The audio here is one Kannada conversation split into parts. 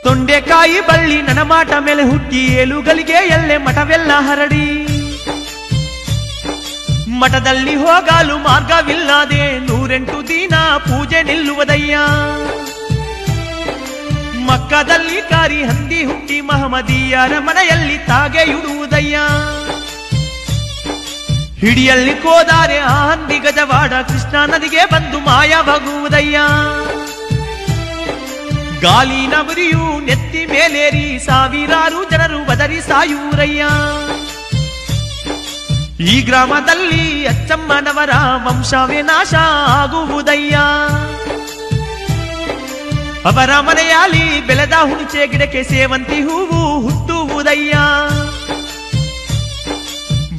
ತೊಂಡೆಕಾಯಿ ಬಳ್ಳಿ ನನ್ನ ಮಾಟ ಮೇಲೆ ಹುಟ್ಟಿ ಏಳುಗಳಿಗೆ ಎಲ್ಲೆ ಮಠವೆಲ್ಲ ಹರಡಿ ಮಠದಲ್ಲಿ ಹೋಗಲು ಮಾರ್ಗವಿಲ್ಲದೆ 108 ದಿನ ಪೂಜೆ ನಿಲ್ಲುವುದಯ್ಯ ಮಕ್ಕದಲ್ಲಿ ಕಾರಿ ಹಂದಿ ಹುಟ್ಟಿ ಮಹಮದೀಯರ ಮನೆಯಲ್ಲಿ ತಾಗೆಯುಡುವುದಯ್ಯ ಹಿಡಿಯಲ್ಲಿ ಕೋದಾರೆ ಆ ಹಂದಿ ಗಜವಾಡ ಕೃಷ್ಣಾ ನದಿಗೆ ಬಂದು ಮಾಯವಾಗುವುದಯ್ಯ ಗಾಲಿನ ಬುರಿಯು ನೆತ್ತಿ ಮೇಲೇರಿ ಸಾವಿರಾರು ಜನರು ಬದರಿ ಸಾಯುವುರಯ್ಯ ಈ ಗ್ರಾಮದಲ್ಲಿ ಅಚ್ಚಮ್ಮನವರ ವಂಶವೇ ನಾಶ ಆಗುವುದಯ್ಯ ಅವರ ಮನೆಯಲ್ಲಿ ಬೆಳೆದ ಹುಣಚೆ ಗಿಡಕ್ಕೆ ಸೇವಂತಿ ಹೂವು ಹುಟ್ಟುವುದಯ್ಯ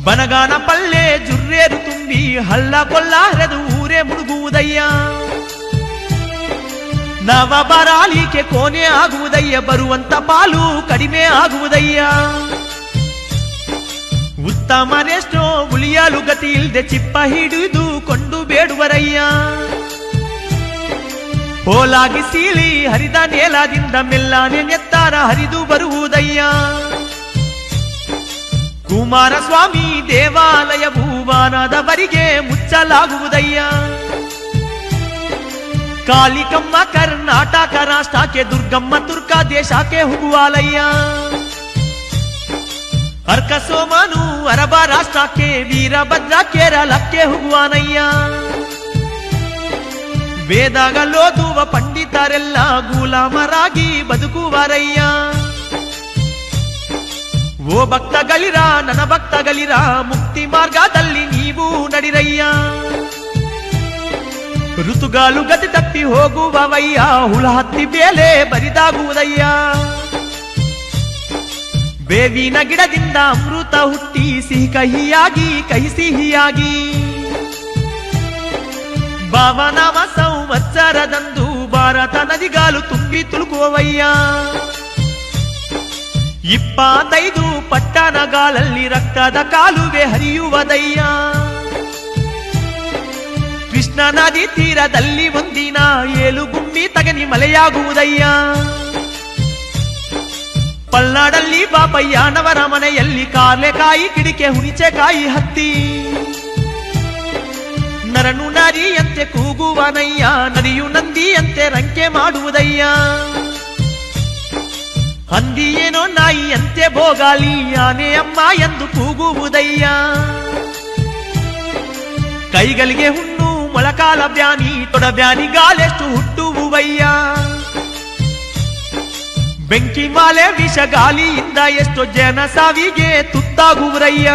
ಬನಗಾನ ಪಲ್ಲೆ ಜುರ್ರೇರು ತುಂಬಿ ಹಳ್ಳ ಕೊಳ್ಳ ಹರಿದು ಊರೇ ಮುಳುಗುವುದಯ್ಯ ನವ ಬರಾಲಿಕೆ ಕೋಣೆ ಆಗುವುದಯ್ಯ ಬರುವಂತ ಪಾಲು ಕಡಿಮೆ ಆಗುವುದಯ್ಯ ಉತ್ತಮರೆಷ್ಟೋ ಉಳಿಯಲು ಗತಿ ಇಲ್ದೆ ಚಿಪ್ಪ ಹಿಡಿದು ಕೊಂಡು ಬೇಡುವರಯ್ಯ ಹೋಲಾಗಿ ಸೀಳಿ ಹರಿದ ನೇಲದಿಂದ ಮೆಲ್ಲಾನೆ ನೆತ್ತಾರ ಹರಿದು ಬರುವುದಯ್ಯ ಕುಮಾರಸ್ವಾಮಿ ದೇವಾಲಯ ಭೂವಾನದವರಿಗೆ ಮುಚ್ಚಲಾಗುವುದಯ್ಯ ಕಾಳಿಕಮ್ಮ ಕರ್ನಾಟಕ ರಾಷ್ಟ್ರಕ್ಕೆ ದುರ್ಗಮ್ಮ ತುರ್ಕ ದೇಶಕ್ಕೆ ಹೋಗುವಾಲಯ್ಯ ಅರ್ಕ ಸೋಮನು ಅರಬ ರಾಷ್ಟ್ರಕ್ಕೆ ವೀರಭದ್ರ ಕೇರಳಕ್ಕೆ ಹೋಗುವಾನಯ್ಯ ವೇದಗಳೋದುವ ಪಂಡಿತರೆಲ್ಲ ಗುಲಾಮರಾಗಿ ಬದುಕುವರಯ್ಯ ಓ ಭಕ್ತಗಳಿರ ನನ್ನ ಭಕ್ತಗಳಿರ ಮುಕ್ತಿ ಮಾರ್ಗದಲ್ಲಿ ನೀವು ನಡಿರಯ್ಯ ಋತುಗಾಲು ಗತಿ ತಪ್ಪಿ ಹೋಗುವವಯ್ಯ ಹುಳ ಹತ್ತಿ ಬೇಲೆ ಬರಿದಾಗುವುದಯ್ಯ ಬೇವಿನ ಗಿಡದಿಂದ ಅಮೃತ ಹುಟ್ಟಿ ಸಿಹಿ ಕಹಿಯಾಗಿ ಕಹಿ ಸಿಹಿಯಾಗಿ ಭಾವನಾಮ ಸಂವತ್ಸರದಂದು ಭಾರತ ನದಿಗಾಲು ತುಂಬಿ ತುಳುಕುವವಯ್ಯ 25 ಪಟ್ಟಣಗಳಲ್ಲಿ ರಕ್ತದ ಕಾಲುವೆ ಹರಿಯುವುದಯ್ಯ ಕೃಷ್ಣ ನದಿ ತೀರದಲ್ಲಿ ಒಂದಿನ 7 ಗುಮ್ಮಿ ತಗನಿ ಮಲೆಯಾಗುವುದಯ್ಯ ಪಲ್ನಾಡಲ್ಲಿ ಬಾಬಯ್ಯನವರ ಮನೆಯಲ್ಲಿ ಕಾರ್ಲೆಕಾಯಿ ಕಿಡಿಕೆ ಹುಣಿಚೆಕಾಯಿ ಹತ್ತಿ ನರನು ನರಿಯಂತೆ ಕೂಗುವನಯ್ಯ ನರಿಯು ನಂದಿಯಂತೆ ರಂಕೆ ಮಾಡುವುದಯ್ಯ ಹಂದಿಯೇನೋ ನಾಯಿಯಂತೆ ಭೋಗಾಲಿ ಆನೆ ಅಮ್ಮ ಎಂದು ಕೂಗುವುದಯ್ಯ ಕೈಗಳಿಗೆ ಹುಣ್ಣು ಮೊಳಕಾಲ ಬ್ಯಾನಿ ತೊಡಬ್ಯಾನಿ ಗಾಲೆಷ್ಟು ಹುಟ್ಟುವುವಯ್ಯ ಬೆಂಕಿ ಮಾಲೆ ವಿಷ ಗಾಲಿಯಿಂದ ಎಷ್ಟೋ ಜನ ಸಾವಿಗೆ ತುತ್ತಾಗುವುರಯ್ಯ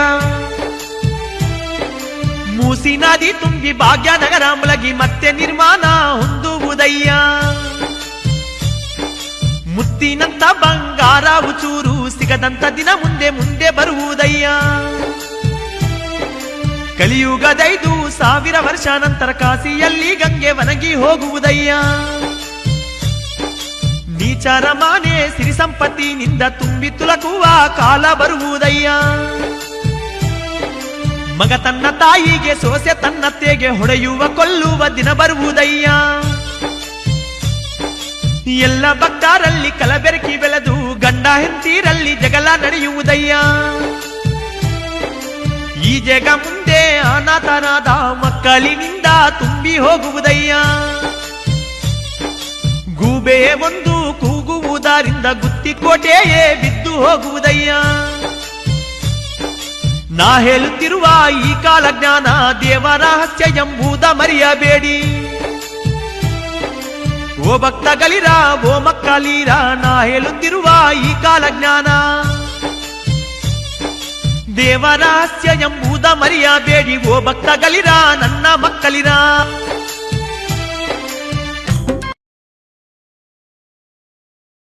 ಮೂಸಿ ನದಿ ತುಂಬಿ ಭಾಗ್ಯನಗರ ಮುಳಗಿ ಮತ್ತೆ ನಿರ್ಮಾಣ ಹೊಂದುವುದಯ್ಯ ಮುತ್ತಿನಂತ ಬಂಗಾರ ಉಚೂರು ಸಿಗದಂತ ದಿನ ಮುಂದೆ ಮುಂದೆ ಬರುವುದಯ್ಯ ಕಲಿಯುಗದ 5,000 ವರ್ಷ ನಂತರ ಕಾಶಿಯಲ್ಲಿ ಗಂಗೆ ವನಗಿ ಹೋಗುವುದಯ್ಯ ನೀಚರ ಮಾನೆ ಸಿರಿ ಸಂಪತ್ತಿನಿಂದ ತುಂಬಿ ತುಲಕುವ ಕಾಲ ಬರುವುದಯ್ಯ ಮಗ ತನ್ನ ತಾಯಿಗೆ ಸೋಸೆ ತನ್ನತ್ತೆಗೆ ಹೊಡೆಯುವ ಕೊಲ್ಲುವ ದಿನ ಬರುವುದಯ್ಯ ಎಲ್ಲ ಭಕ್ತರಲ್ಲಿ ಕಲಬೆರಕಿ ಬೆಳೆದು ಗಂಡ ಹೆಂಡತಿರಲ್ಲಿ ಜಗಳ ನಡೆಯುವುದಯ್ಯ ಈ ಜಗ ಮುಂದೆ ಅನಾಥನಾದ ಮಕ್ಕಳಿನಿಂದ ತುಂಬಿ ಹೋಗುವುದಯ್ಯ ಗೂಬೆ ಒಂದು ಕೂಗುವುದರಿಂದ ಗುತ್ತಿಕೋಟೆಯೇ ಬಿದ್ದು ಹೋಗುವುದಯ್ಯ ನಾ ಹೇಳುತ್ತಿರುವ ಈ ಕಾಲ ಜ್ಞಾನ ದೇವರಹಸ್ಯ ಎಂಬುದ ಮರೆಯಬೇಡಿ ಓ ಭಕ್ತಗಳಿರ ಓ ಮಕ್ಕಳಿರ ನಾ ಹೇಳುತ್ತಿರುವ ಈ ಕಾಲ ಜ್ಞಾನ ದೇವರಹಸ್ಯ ಎಂಬುದ ಮರೆಯಬೇಡಿ ಓ ಭಕ್ತಗಳಿರ ನನ್ನ ಮಕ್ಕಳಿರ